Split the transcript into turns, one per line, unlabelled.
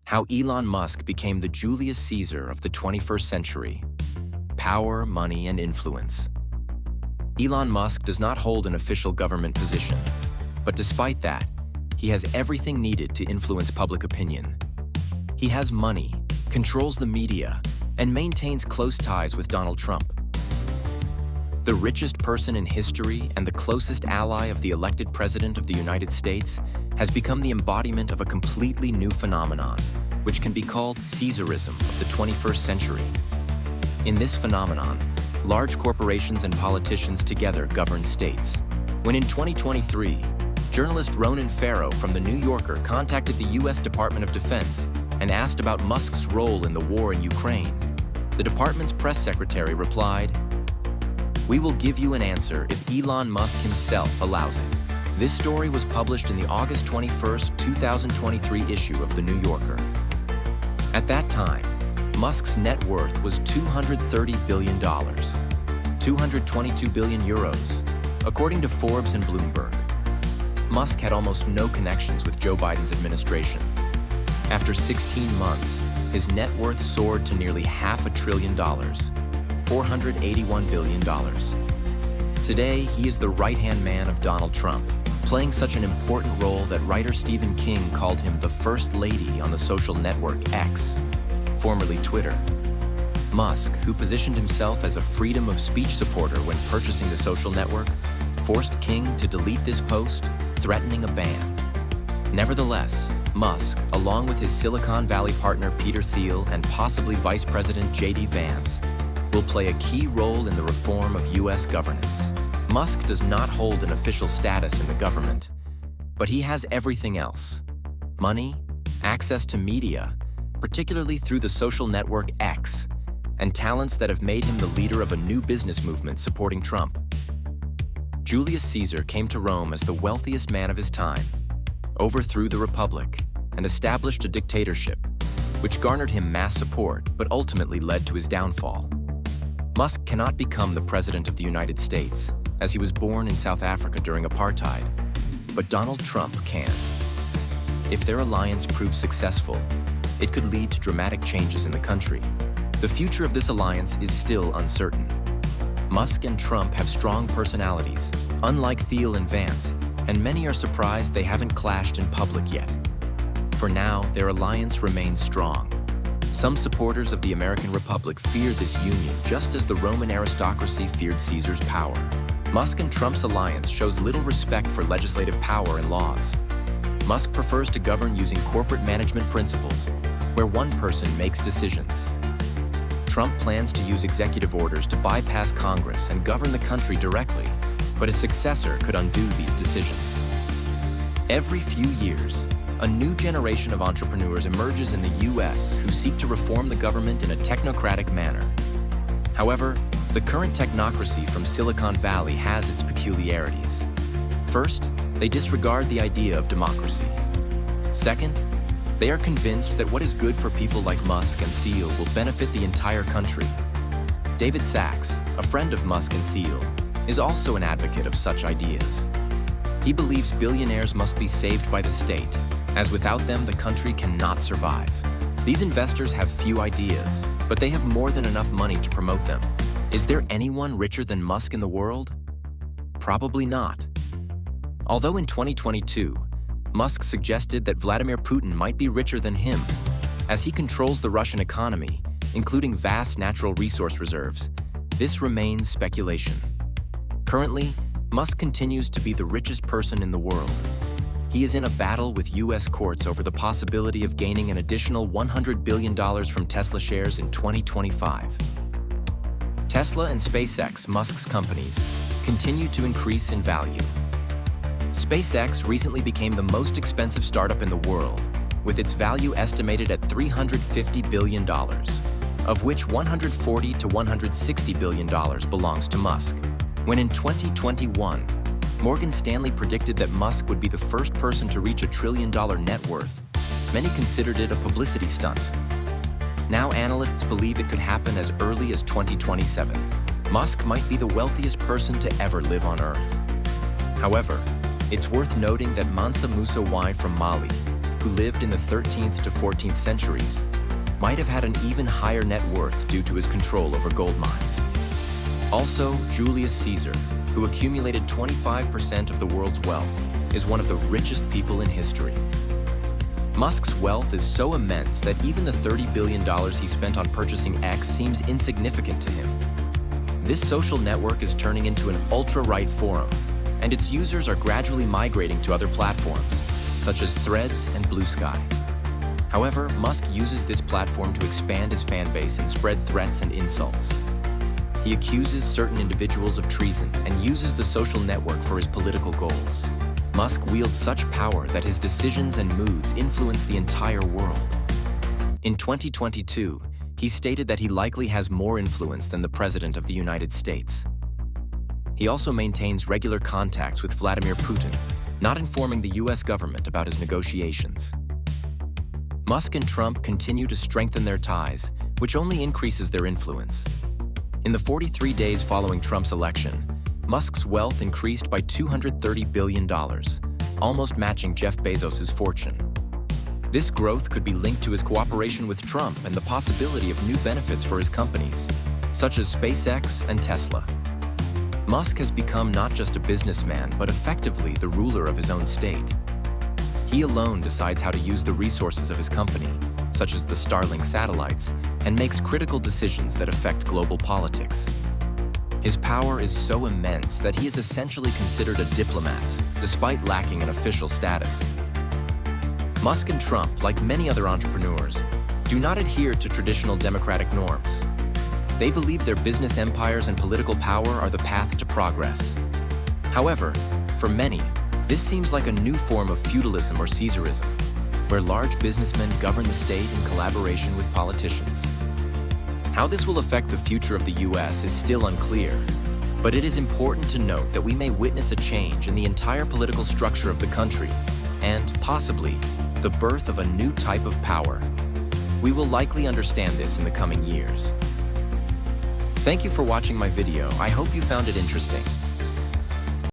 How Elon Musk became the Julius Caesar of the 21st century. Power, money, and influence. Elon Musk does not hold an official government position, but despite that, he has everything needed to influence public opinion. He has money, controls the media, and maintains close ties with Donald Trump. The richest person in history and the closest ally of the elected president of the United States has become the embodiment of a completely new phenomenon, which can be called Caesarism of the 21st century. In this phenomenon, large corporations and politicians together govern states. When in 2023, journalist Ronan Farrow from The New Yorker contacted the US Department of Defense and asked about Musk's role in the war in Ukraine, the department's press secretary replied, "We will give you an answer if Elon Musk himself allows it." This story was published in the August 21st, 2023 issue of The New Yorker. At that time, Musk's net worth was $230 billion, 222 billion euros, according to Forbes and Bloomberg. Musk had almost no connections with Joe Biden's administration. After 16 months, his net worth soared to nearly $500 billion, $481 billion. Today, he is the right-hand man of Donald Trump, playing such an important role that writer Stephen King called him the First Lady on the social network X, formerly Twitter. Musk, who positioned himself as a freedom of speech supporter when purchasing the social network, forced King to delete this post, threatening a ban. Nevertheless, Musk, along with his Silicon Valley partner Peter Thiel and possibly Vice President J.D. Vance, will play a key role in the reform of U.S. governance. Musk does not hold an official status in the government, but he has everything else: money, access to media, particularly through the social network X, and talents that have made him the leader of a new business movement supporting Trump. Julius Caesar came to Rome as the wealthiest man of his time, overthrew the Republic, and established a dictatorship, which garnered him mass support but ultimately led to his downfall. Musk cannot become the President of the United States, as he was born in South Africa during apartheid, but Donald Trump can. If their alliance proves successful, it could lead to dramatic changes in the country. The future of this alliance is still uncertain. Musk and Trump have strong personalities, unlike Thiel and Vance, and many are surprised they haven't clashed in public yet. For now, their alliance remains strong. Some supporters of the American Republic fear this union just as the Roman aristocracy feared Caesar's power. Musk and Trump's alliance shows little respect for legislative power and laws. Musk prefers to govern using corporate management principles, where one person makes decisions. Trump plans to use executive orders to bypass Congress and govern the country directly, but a successor could undo these decisions. Every few years, a new generation of entrepreneurs emerges in the U.S. who seek to reform the government in a technocratic manner. However, the current technocracy from Silicon Valley has its peculiarities. First, they disregard the idea of democracy. Second, they are convinced that what is good for people like Musk and Thiel will benefit the entire country. David Sachs, a friend of Musk and Thiel, is also an advocate of such ideas. He believes billionaires must be saved by the state, as without them the country cannot survive. These investors have few ideas, but they have more than enough money to promote them. Is there anyone richer than Musk in the world? Probably not. Although in 2022, Musk suggested that Vladimir Putin might be richer than him, as he controls the Russian economy, including vast natural resource reserves, this remains speculation. Currently, Musk continues to be the richest person in the world. He is in a battle with U.S. courts over the possibility of gaining an additional $100 billion from Tesla shares in 2025. Tesla and SpaceX, Musk's companies, continue to increase in value. SpaceX recently became the most expensive startup in the world, with its value estimated at $350 billion, of which $140 to $160 billion belongs to Musk. When in 2021, Morgan Stanley predicted that Musk would be the first person to reach $1 trillion net worth, many considered it a publicity stunt. Now analysts believe it could happen as early as 2027. Musk might be the wealthiest person to ever live on Earth. However, it's worth noting that Mansa Musa Y from Mali, who who lived in the 13th to 14th centuries, might have had an even higher net worth due to his control over gold mines. Also, Julius Caesar, who accumulated 25% of the world's wealth, is one of the richest people in history. Musk's wealth is so immense that even the $30 billion he spent on purchasing X seems insignificant to him. This social network is turning into an ultra-right forum, and its users are gradually migrating to other platforms, such as Threads and Blue Sky. However, Musk uses this platform to expand his fan base and spread threats and insults. He accuses certain individuals of treason and uses the social network for his political goals. Musk wields such power that his decisions and moods influence the entire world. In 2022, he stated that he likely has more influence than the President of the United States. He also maintains regular contacts with Vladimir Putin, not informing the US government about his negotiations. Musk and Trump continue to strengthen their ties, which only increases their influence. In the 43 days following Trump's election, Musk's wealth increased by $230 billion, almost matching Jeff Bezos' fortune. This growth could be linked to his cooperation with Trump and the possibility of new benefits for his companies, such as SpaceX and Tesla. Musk has become not just a businessman, but effectively the ruler of his own state. He alone decides how to use the resources of his company, such as the Starlink satellites, and makes critical decisions that affect global politics. His power is so immense that he is essentially considered a diplomat, despite lacking an official status. Musk and Trump, like many other entrepreneurs, do not adhere to traditional democratic norms. They believe their business empires and political power are the path to progress. However, for many, this seems like a new form of feudalism or Caesarism, where large businessmen govern the state in collaboration with politicians. How this will affect the future of the US is still unclear, but it is important to note that we may witness a change in the entire political structure of the country and, possibly, the birth of a new type of power. We will likely understand this in the coming years. Thank you for watching my video. I hope you found it interesting.